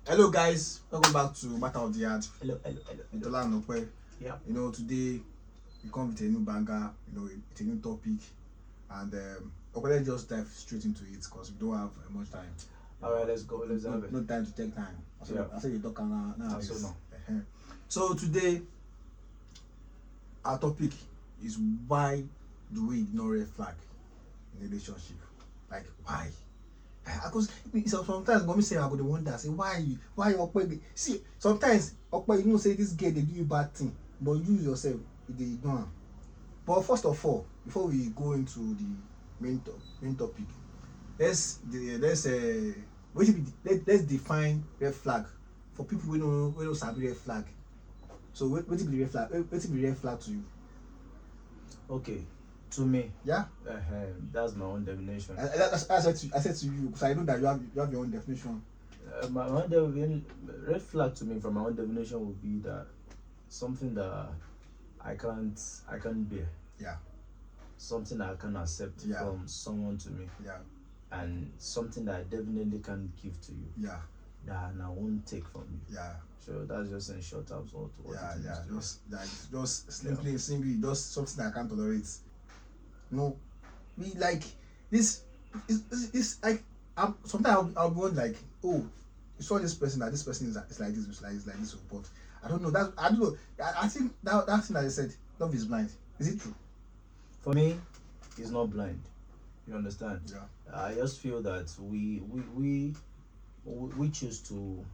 Hello guys, welcome back to Matter of the Heart. Hello. With Ola and Ope. Yeah. Today we come with a new banger, with a new topic, and let's just dive straight into it because we don't have much time. Alright, let's go. Let's have it. No time to take time. I said you talk now. No. So today our topic is why do we ignore red flag in a relationship? Like why? Because sometimes when we say I go to wonder, say why Okpe? See, sometimes Okpe, say this girl they do you bad thing, but you yourself they ignore am. But first of all, before we go into the main topic, let's define red flag for people who don't sabi red flag. So what be red flag? What be red flag to you? Okay, to me, yeah, that's my own definition. I said to you because I know that you have your own definition. My own red flag to me from my own definition would be that something that I can't bear. Yeah. Something that I can accept from someone to me. Yeah. And something that I definitely can't give to you. Yeah. That I won't take from you. Yeah. So that's just in short terms what just simply just something that I can't tolerate. No, we like this. It's like sometimes I'll be on like, oh, you saw this person that this person is like this, it's like this, but I don't know that. I don't know. I think that thing that I said, love is blind. Is it true? For me, it's not blind. You understand? Yeah. I just feel that we choose to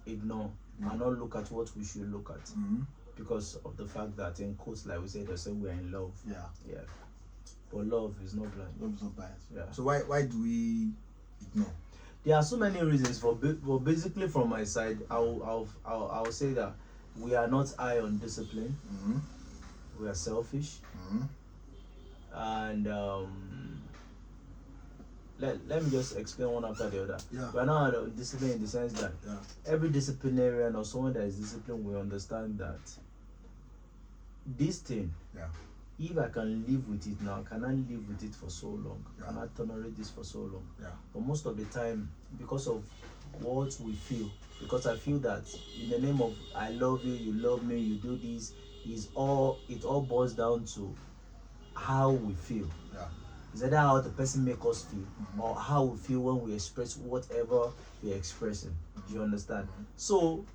ignore and not look at what we should look at because of the fact that in quotes, like we said, they say we're in love. Yeah. But love is not blind. Love is not blind. Yeah. So why do we ignore? There are so many reasons for basically from my side, I'll say that we are not high on discipline. We are selfish. And let me just explain one after the other. Yeah. We are not on discipline in the sense that every disciplinarian or someone that is disciplined will understand that this thing, if I can live with it now, can I live with it for so long? Can I tolerate this for so long? But most of the time, because of what we feel, because I feel that in the name of I love you, you love me, you do this, it all boils down to how we feel. Is either how the person make us feel or how we feel when we express whatever we're expressing. Do you understand? So,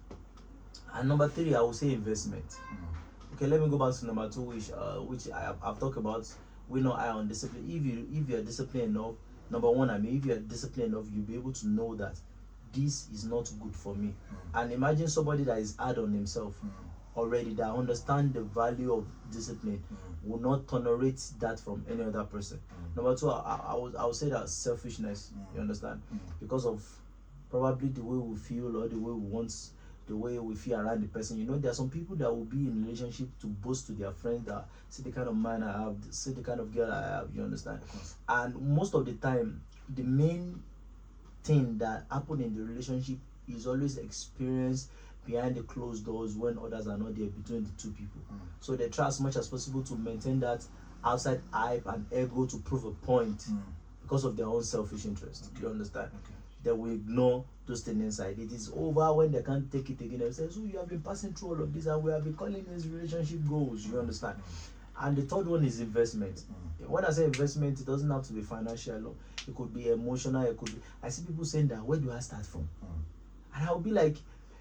and number 3, I would say investment. Okay, let me go back to number 2, which I've talked about. We're not high on discipline. If you're disciplined enough, number 1, if you're disciplined enough, you'll be able to know that this is not good for me. And imagine somebody that is hard on himself already, that understand the value of discipline, will not tolerate that from any other person. Number 2, I would say that selfishness. You understand? Because of probably the way we feel or the way we want, the way we feel around the person. There are some people that will be in a relationship to boast to their friends that see the kind of man I have, see the kind of girl I have. You understand? And most of the time, the main thing that happen in the relationship is always experienced behind the closed doors when others are not there between the two people. So they try as much as possible to maintain that outside hype and ego to prove a point because of their own selfish interest. Do you understand? They will ignore those things inside. It is over when they can't take it again. They say, so you have been passing through all of this and we have been calling this relationship goals. You understand? And the third one is investment. When I say investment, it doesn't have to be financial. It could be emotional. It could be. I see people saying that, where do I start from? And I'll be like,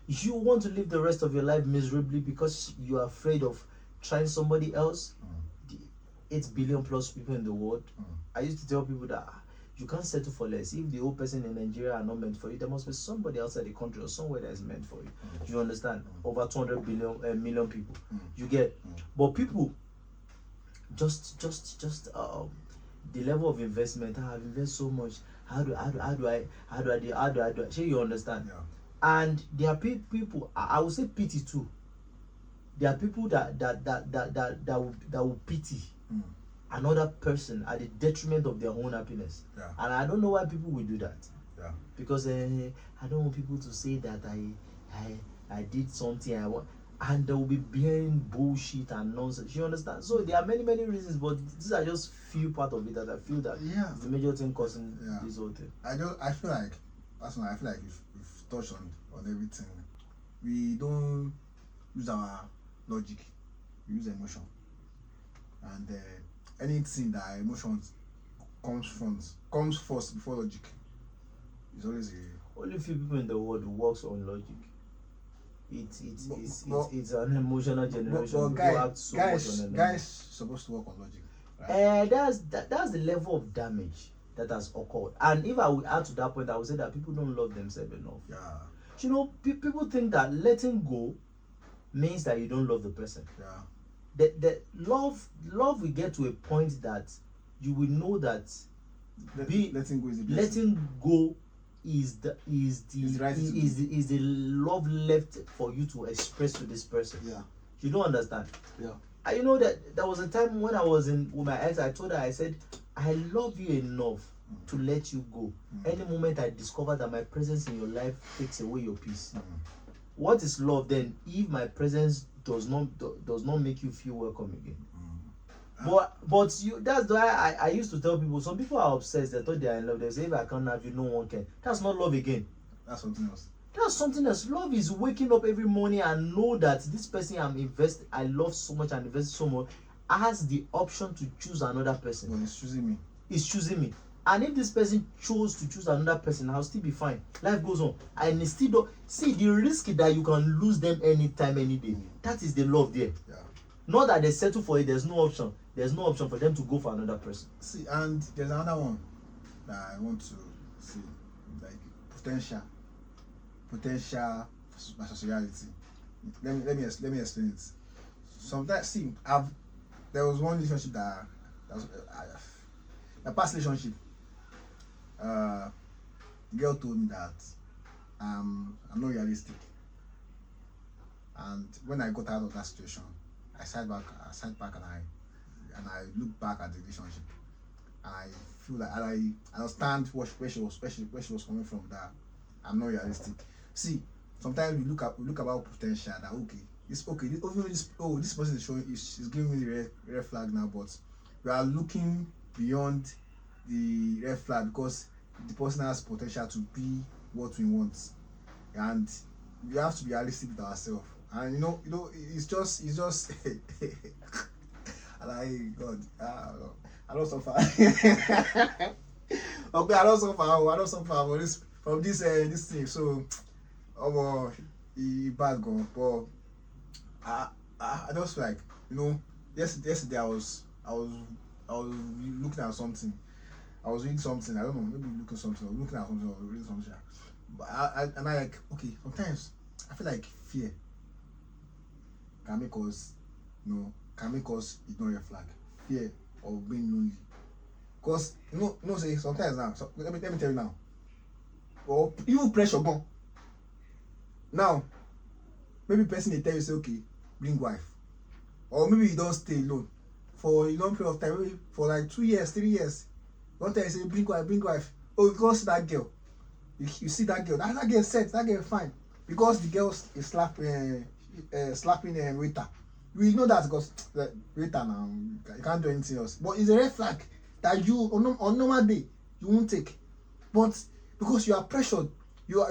you want to live the rest of your life miserably because you're afraid of trying somebody else? The 8 billion plus people in the world. I used to tell people that you can't settle for less. If the whole person in Nigeria are not meant for you, there must be somebody outside the country or somewhere that is meant for you. You understand? Over 200 million people. You get? But people just the level of investment. I have invested so much. How do I? Sure, you understand? And there are people, I would say pity too. There are people that will pity another person at the detriment of their own happiness. And I don't know why people will do that. Because I don't want people to say that I did something I want. and they will be bearing bullshit and nonsense. You understand? So there are many reasons, but these are just few part of it that I feel that is the major thing causing this whole thing. I feel like personally, I feel like if touch on everything. We don't use our logic, we use emotion. And anything that emotions comes first before logic is always a. Only few people in the world who works on logic. It's an emotional generation. But act so much on guys supposed to work on logic. Right? That's the level of damage that has occurred. And if I would add to that point, I would say that people don't love themselves enough. Yeah. You know, people think that letting go means that you don't love the person. Yeah. The love will get to a point that you will know that letting go is the best. Letting go is the love left for you to express to this person. Yeah. You don't understand. Yeah. And you know that there was a time when I was with my ex, I told her, I said, I love you enough to let you go. Any moment I discover that my presence in your life takes away your peace. What is love then if my presence does not make you feel welcome again? But you, that's why I used to tell people, some people are obsessed, they thought they are in love, they say if I can't have you, no one can. That's not love again. That's something else. That's something else. Love is waking up every morning and know that this person I love so much and invest so much has the option to choose another person. Well, it's choosing me. It's choosing me. And if this person chose to choose another person, I'll still be fine. Life goes on. And it still don't see the risk that you can lose them anytime, any day. That is the love there. Yeah. Not that they settle for it, there's no option. There's no option for them to go for another person. See, and there's another one that I want to see, like potential sociality. Let me explain it. Sometimes, see, there was one relationship that was a past relationship. The girl told me that I'm not realistic, and when I got out of that situation, I sat back and I look back at the relationship, and I feel like I understand where she was coming from, that I'm not realistic. See, sometimes we look about potential, that this person is showing, she's giving me the red flag now, but we are looking beyond the red flag because the person has potential to be what we want, and we have to be realistic with ourselves. And you know, it's just like God, I don't suffer. Okay, I don't suffer from this thing. So, bad gone. But I just like, yesterday I was looking at something. I was reading something. I don't know, maybe looking at something or reading something. But I like, okay, sometimes I feel like fear can make us ignore a flag. Fear of being lonely. Because say sometimes now, let me tell you now. Or even pressure gone. Now, maybe person they tell you say, okay, bring wife. Or maybe you don't stay alone for a long period of time, maybe for like 2 years, 3 years. Don't tell you say bring wife. Oh, because that girl. You see that girl. That girl set, that girl fine. Because the girl is slapping waiter. We know that because waiter now, you can't do anything else. But it's a red flag that you on normal day you won't take. But because you are pressured, you are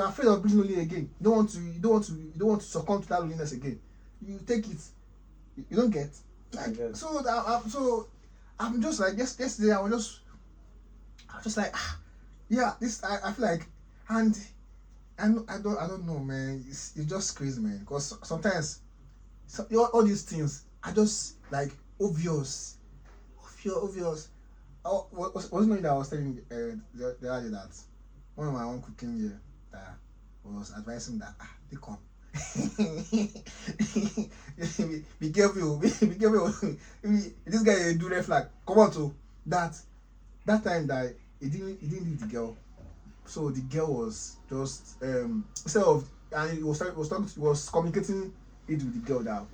afraid of being lonely again. You don't want to succumb to that loneliness again. You take it. You don't get. So I'm just like yesterday I was just like yeah, this I feel like, and I don't know, man. It's just crazy, man. Because sometimes all these things are just like obvious. Wasn't knowing that I was telling the other day that one of my uncle came here that was advising that they come. be careful. This guy do red flag. Come on to that time that he didn't leave the girl. So the girl was just instead of, and he was communicating it with the girl that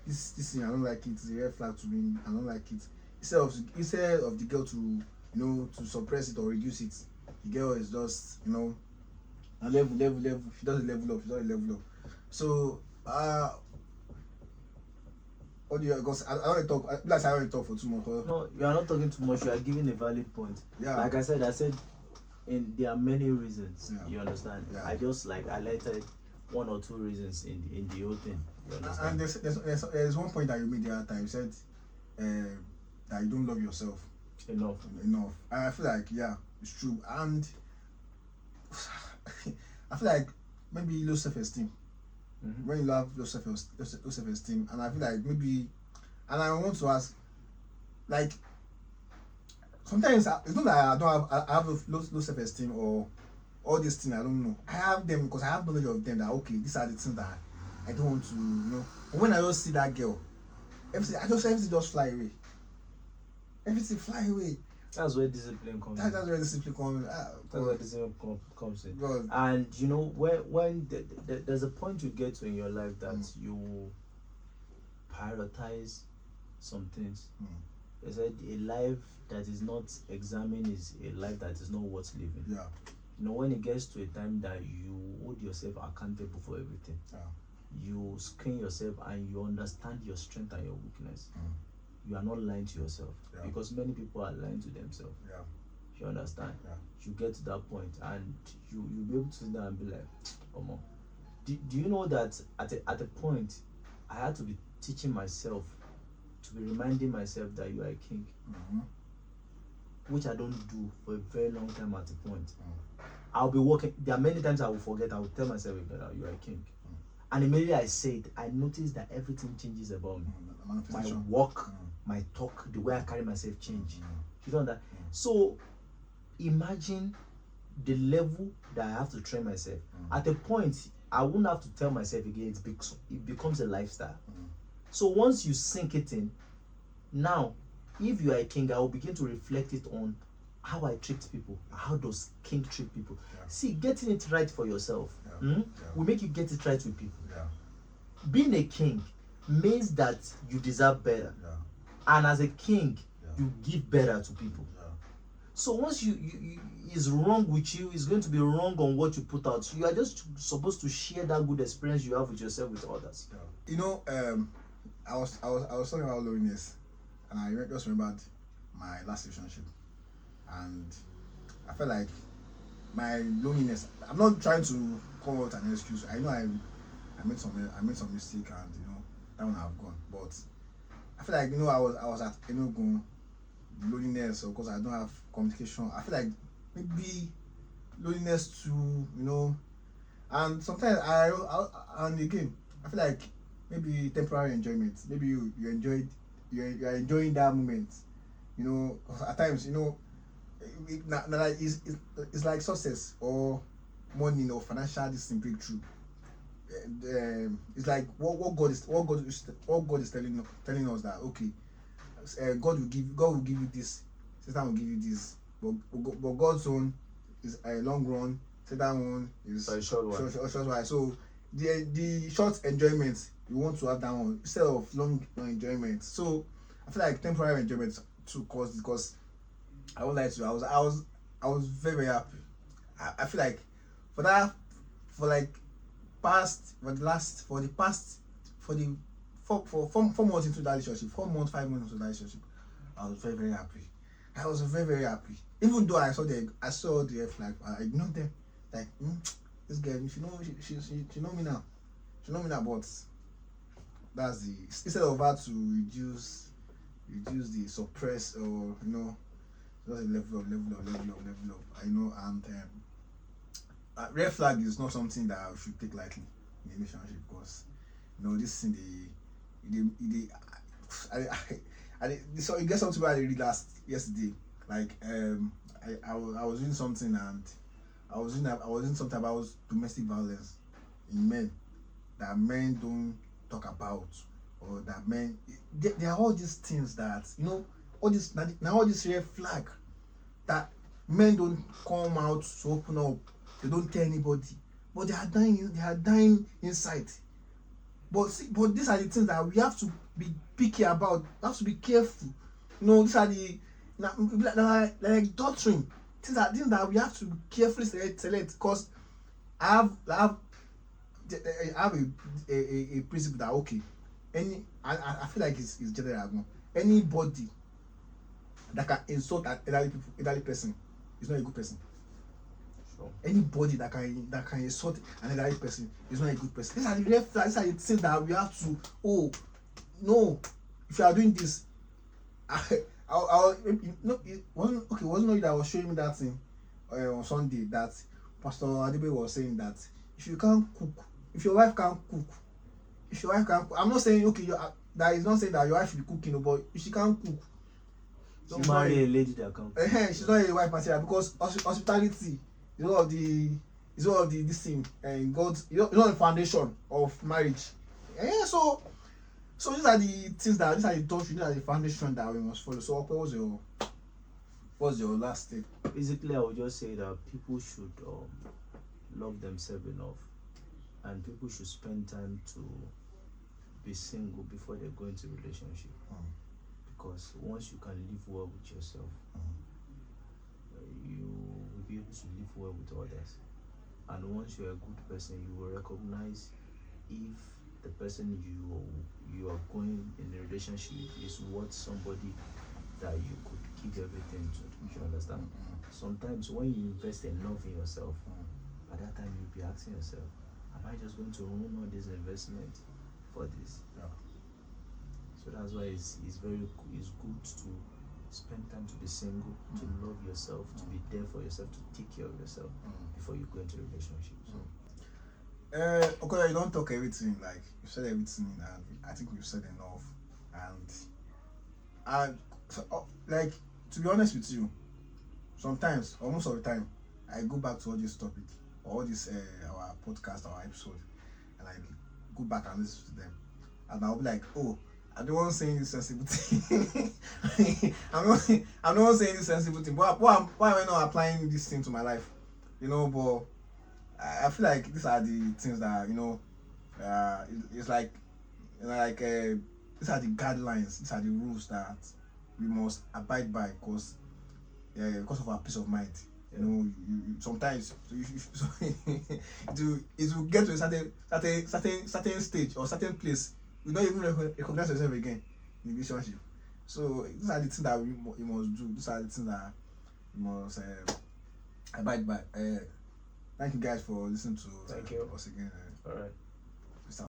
this thing I don't like it, it's a red flag to me, I don't like it. Instead of the girl to to suppress it or reduce it, the girl is just a level. She doesn't level up. So what do you? Because I don't talk. Like I already talk for too much. No, you are not talking too much. You are giving a valid point. Yeah. Like I said, there are many reasons. Yeah. You understand? Yeah. I just like highlighted 1 or 2 reasons in the whole thing. You understand? And there's one point that you made the other time. You said that you don't love yourself enough. And I feel like it's true. And I feel like maybe low self-esteem. When you have low self-esteem, and I feel like maybe, and I want to ask, like, sometimes it's not that I have low self-esteem or all these things. I don't know. I have them because I have knowledge of them. That okay, these are the things that I don't want to know. But when I just see that girl, everything just fly away. Everything fly away. That's where discipline comes. That's where discipline comes. That's where discipline comes in. God. And you know, when there's a point you get to in your life that you prioritize some things. They said a life that is not examined is a life that is not worth living. Yeah. You know, when it gets to a time that you hold yourself accountable for everything, you screen yourself and you understand your strength and your weakness. You are not lying to yourself, because many people are lying to themselves. Yeah. You understand? Yeah. You get to that point and you'll be able to sit down and be like, come on. Do you know that at a point I had to be teaching myself, to be reminding myself that you are a king, which I don't do for a very long time at a point. I'll be working. There are many times I will forget. I will tell myself that you are a king. And immediately I say it, I notice that everything changes about me. My walk, my talk, the way I carry myself change. You know that? So imagine the level that I have to train myself. At a point, I won't have to tell myself again. It becomes a lifestyle. So once you sink it in, now, if you are a king, I will begin to reflect it on how I treat people. How does king treat people? See, getting it right for yourself will make you get it right with people. Being a king means that you deserve better. And as a king, you give better to people. So once you is wrong with you, it's going to be wrong on what you put out. You are just supposed to share that good experience you have with yourself with others. You know, I was talking about loneliness, and I just remembered my last relationship, and I felt like my loneliness. I'm not trying to call out an excuse. I know I made some mistake, and that one I've gone. But I feel like I was at Enugu, loneliness, or because I don't have communication. I feel like maybe loneliness too, and sometimes and again I feel like maybe temporary enjoyment. Maybe you are enjoying that moment. At times it's like success or money or financial breakthrough. It's like what God is telling us that okay, God will give you this, Satan will give you this, but God's own is a long run, Satan one is a short one. So the short enjoyment, you want to have that one instead of long enjoyment. So I feel like temporary enjoyment too caused, because I won't lie to you, I was very, very happy. I feel like for 4 months into that relationship, 5 months into that relationship, I was very, very happy. I was very, very happy. Even though I saw the red flag, I ignored them. Like, this girl, she know me now. She know me now, but that's instead of her to reduce the suppress, or just a level up. And red flag is not something that I should take lightly in a relationship, because this thing so you get something I read yesterday. Like I was doing something, and I was doing something about domestic violence in men that men don't talk about, or that men there are all these things that all this red flag that men don't come out to open up. They don't tell anybody, but they are dying inside. But these are the things that we have to be picky about. We have to be careful. These are the like doctrine. Things that we have to carefully select. Because I have a principle that okay, I feel like it's general. Anybody that can insult an elderly person is not a good person. Anybody that can insult another person is not a good person. These are the red flags. These are the things that we have to. Oh no! If you are doing this, no, it wasn't okay. It wasn't you that was showing me that thing on Sunday that Pastor Adebe was saying that if you can't cook, if your wife can't cook, I'm not saying okay. That is not saying that your wife should be cooking, but if she can't cook, don't marry a lady that can't cook. She's not a wife material because hospitality is one of the this thing and God's it's not the foundation of marriage. So these are the things that these are the doctrine, these are the foundation that we must follow. So what's your last thing? Basically, I would just say that people should love themselves enough, and people should spend time to be single before they go into a relationship. Because once you can live well with yourself, you will be able to live well with others. And once you're a good person, you will recognize if the person you are going in a relationship with is worth somebody that you could give everything to. You understand? Sometimes when you invest enough in yourself, at that time you'll be asking yourself, am I just going to ruin all this investment for this? So that's why it's good to spend time to be single, to love yourself, to be there for yourself, to take care of yourself before you go into a relationship. Okay, you don't talk everything, like you said everything, and I think we've said enough. And like, to be honest with you, sometimes, almost all the time, I go back to all this topic or all this our podcast, our episode, and I go back and listen to them, and I'll be like, oh, I don't want to say this sensible thing. I'm not saying this sensible thing, but why am I not applying this thing to my life? But I feel like these are the things that it's like these are the guidelines, these are the rules that we must abide by because of our peace of mind. You sometimes it will get to a certain stage or certain place. You don't even recognize yourself again in the relationship. So these are the things that we must do. These are the things that we must abide by. Thank you guys for listening to us again. All right.